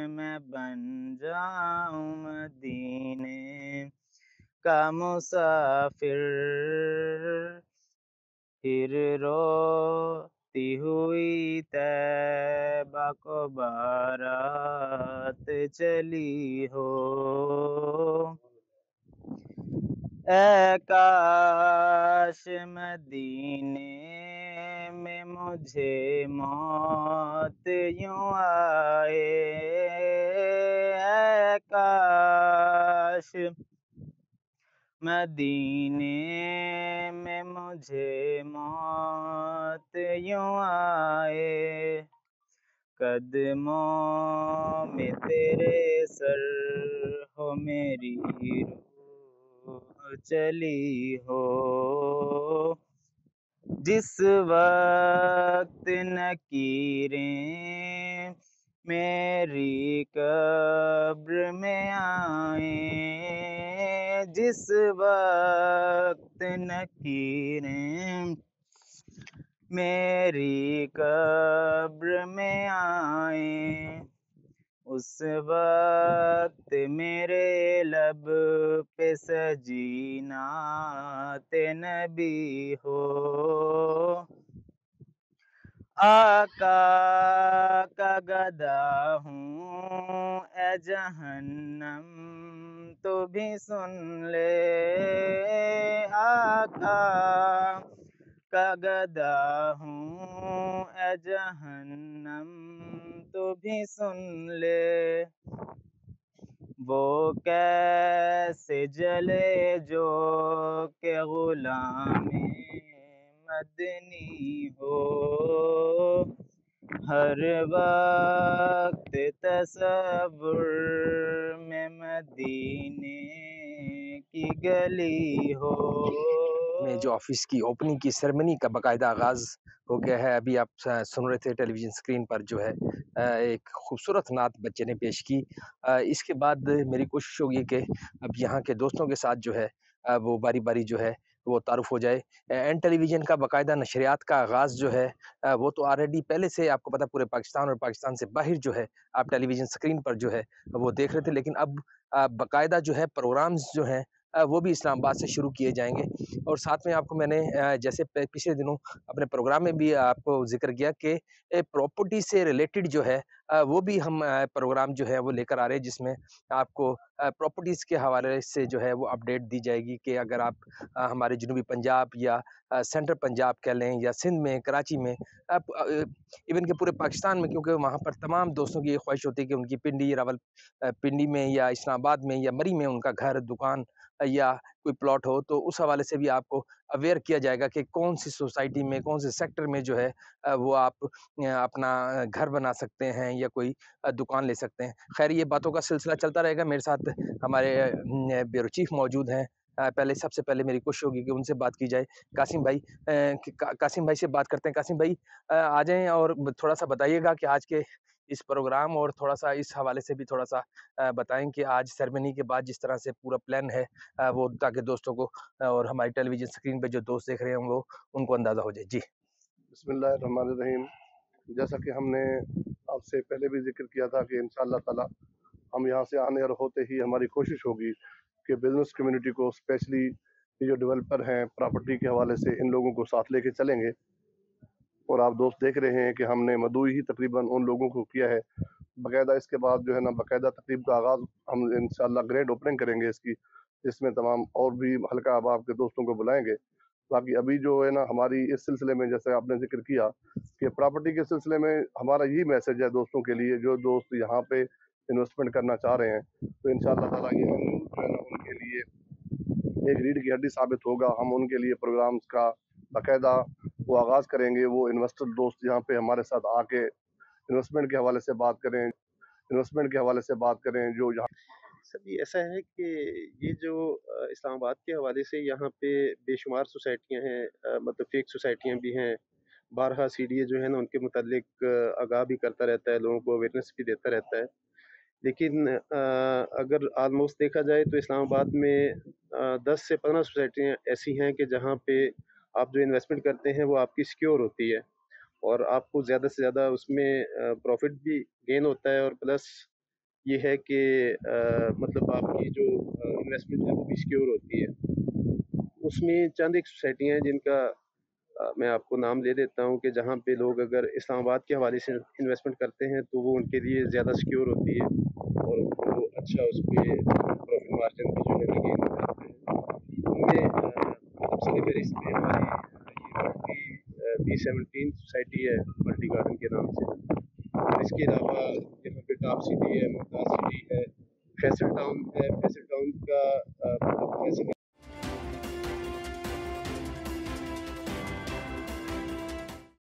میں بن جاؤں مدینے کا مسافر، پھر روتی ہوئی طیبہ کو بارات چلی ہو۔ اے کاش مدینے میں مجھے موت یوں آئے، اے کاش مدینے میں مجھے موت یوں آئے، قدموں میں تیرے سر ہو میری روح چلی ہو، جس وقت نکیریں میری قبر میں آئیں، جس وقت نکیریں میری قبر میں آئیں، اس وقت میرے لب پہ سجی نعت نبی ہو، آقا کا گدا ہوں اے جہنم تو بھی سن لے، آقا کا گدا ہوں اے جہنم تو بھی سن لے، وہ کیسے جلے جو کہ غلام مدنی ہو، ہر وقت تصور میں مدینے کی گلی ہو۔ میں جو آفس کی اوپننگ کی سیرمنی کا باقاعدہ آغاز ہو گیا ہے، ابھی آپ سن رہے تھے ٹیلی ویژن اسکرین پر جو ہے ایک خوبصورت نعت بچے نے پیش کی۔ اس کے بعد میری کوشش ہوگی کہ اب یہاں کے دوستوں کے ساتھ جو ہے وہ باری باری جو ہے وہ تعارف ہو جائے۔ این ٹیلی ویژن کا باقاعدہ نشریات کا آغاز جو ہے وہ تو آلریڈی پہلے سے آپ کو پتہ پورے پاکستان اور پاکستان سے باہر جو ہے آپ ٹیلی ویژن اسکرین پر جو ہے وہ دیکھ رہے تھے، لیکن اب باقاعدہ جو ہے پروگرامز جو ہیں وہ بھی اسلام آباد سے شروع کیے جائیں گے۔ اور ساتھ میں آپ کو میں نے جیسے پچھلے دنوں اپنے پروگرام میں بھی آپ کو ذکر کیا کہ پراپرٹی سے ریلیٹڈ جو ہے وہ بھی ہم پروگرام جو ہے وہ لے کر آ رہے ہیں، جس میں آپ کو پراپرٹیز کے حوالے سے جو ہے وہ اپڈیٹ دی جائے گی کہ اگر آپ ہمارے جنوبی پنجاب یا سینٹرل پنجاب کہہ لیں یا سندھ میں، کراچی میں، ایون کہ پورے پاکستان میں، کیونکہ وہاں پر تمام دوستوں کی یہ خواہش ہوتی ہے کہ ان کی پنڈی راول پنڈی میں یا اسلام آباد میں یا مری میں ان کا گھر، دکان یا کوئی پلاٹ ہو، تو اس حوالے سے بھی آپ کو اویئر کیا جائے گا کہ کون سی سوسائٹی میں، کون سے سیکٹر میں جو ہے وہ آپ اپنا گھر بنا سکتے ہیں یا کوئی دکان لے سکتے ہیں۔ خیر یہ باتوں کا سلسلہ چلتا رہے گا۔ میرے ساتھ ہمارے بیورو چیف موجود ہیں، سب سے پہلے میری کوشش ہوگی کہ ان سے بات کی جائے۔ قاسم بھائی، قاسم بھائی سے بات کرتے ہیں۔ قاسم بھائی آ جائیں اور تھوڑا سا بتائیے گا کہ آج کے اس پروگرام اور تھوڑا سا اس حوالے سے بھی تھوڑا سا بتائیں کہ آج سیرمنی کے بعد جس طرح سے پورا پلان ہے وہ تاکہ دوستوں کو اور ہماری ٹیلی ویژن اسکرین پہ جو دوست دیکھ رہے ہیں وہ ان کو اندازہ ہو جائے۔ جی بسم اللہ الرحمن الرحیم۔ جیسا کہ ہم نے آپ سے پہلے بھی ذکر کیا تھا کہ انشاءاللہ تعالی ہم یہاں سے آنے اور ہوتے ہی ہماری کوشش ہوگی کہ بزنس کمیونٹی کو، اسپیشلی یہ جو ڈیولپر ہیں پراپرٹی کے حوالے سے، ان لوگوں کو ساتھ لے کے چلیں گے۔ اور آپ دوست دیکھ رہے ہیں کہ ہم نے مدعو ہی تقریباً ان لوگوں کو کیا ہے باقاعدہ۔ اس کے بعد جو ہے نا باقاعدہ تقریب کا آغاز ہم انشاءاللہ گرینڈ اوپننگ کریں گے اس کی، جس میں تمام اور بھی حلقہ احباب کے دوستوں کو بلائیں گے۔ باقی ابھی جو ہے نا ہماری اس سلسلے میں جیسے آپ نے ذکر کیا کہ پراپرٹی کے سلسلے میں ہمارا یہی میسج ہے دوستوں کے لیے، جو دوست یہاں پہ انویسٹمنٹ کرنا چاہ رہے ہیں، تو انشاءاللہ تعالیٰ یہ جو ہے نا ان کے لیے ایک ریڑھ کی ہڈی ثابت ہوگا۔ ہم ان کے لیے پروگرامز کا باقاعدہ وہ آغاز کریں گے۔ وہ انویسٹر دوست یہاں پہ ہمارے ساتھ آ کے انویسٹمنٹ کے حوالے سے بات کریں، جو یہاں سر یہ ایسا ہے کہ یہ جو اسلام آباد کے حوالے سے یہاں پہ بے شمار سوسائٹیاں ہیں، مطلب فیک سوسائٹیاں بھی ہیں۔ بارہا سی ڈی اے جو ہے نا ان کے متعلق آگاہ بھی کرتا رہتا ہے، لوگوں کو اویئرنیس بھی دیتا رہتا ہے۔ لیکن اگر آلموسٹ دیکھا جائے تو اسلام آباد میں 10 سے 15 سوسائٹیاں ایسی ہیں کہ جہاں پہ آپ جو انویسٹمنٹ کرتے ہیں وہ آپ کی سیکیور ہوتی ہے، اور آپ کو زیادہ سے زیادہ اس میں پروفٹ بھی گین ہوتا ہے، اور پلس یہ ہے کہ مطلب آپ کی جو انویسٹمنٹ ہے وہ بھی سیکیور ہوتی ہے۔ اس میں چند ایک سوسائٹیاں ہیں جن کا میں آپ کو نام لے دیتا ہوں کہ جہاں پہ لوگ اگر اسلام آباد کے حوالے سے انویسٹمنٹ کرتے ہیں تو وہ ان کے لیے زیادہ سیکیور ہوتی ہے اور وہ اچھا اس پہ پروفٹ مارجن بھی جو ہے نا گین کرتے ہیں۔ ان میں سب سے فہرست میں ہماری یہ B17 سوسائٹی ہے ملٹی گارڈن کے نام سے، اور اس کے علاوہ یہاں پہ ٹاپ سٹی ہے، ممتاز سٹی ہے، فیصل ٹاؤن ہے۔ فیصل ٹاؤن کا مطلب فیصل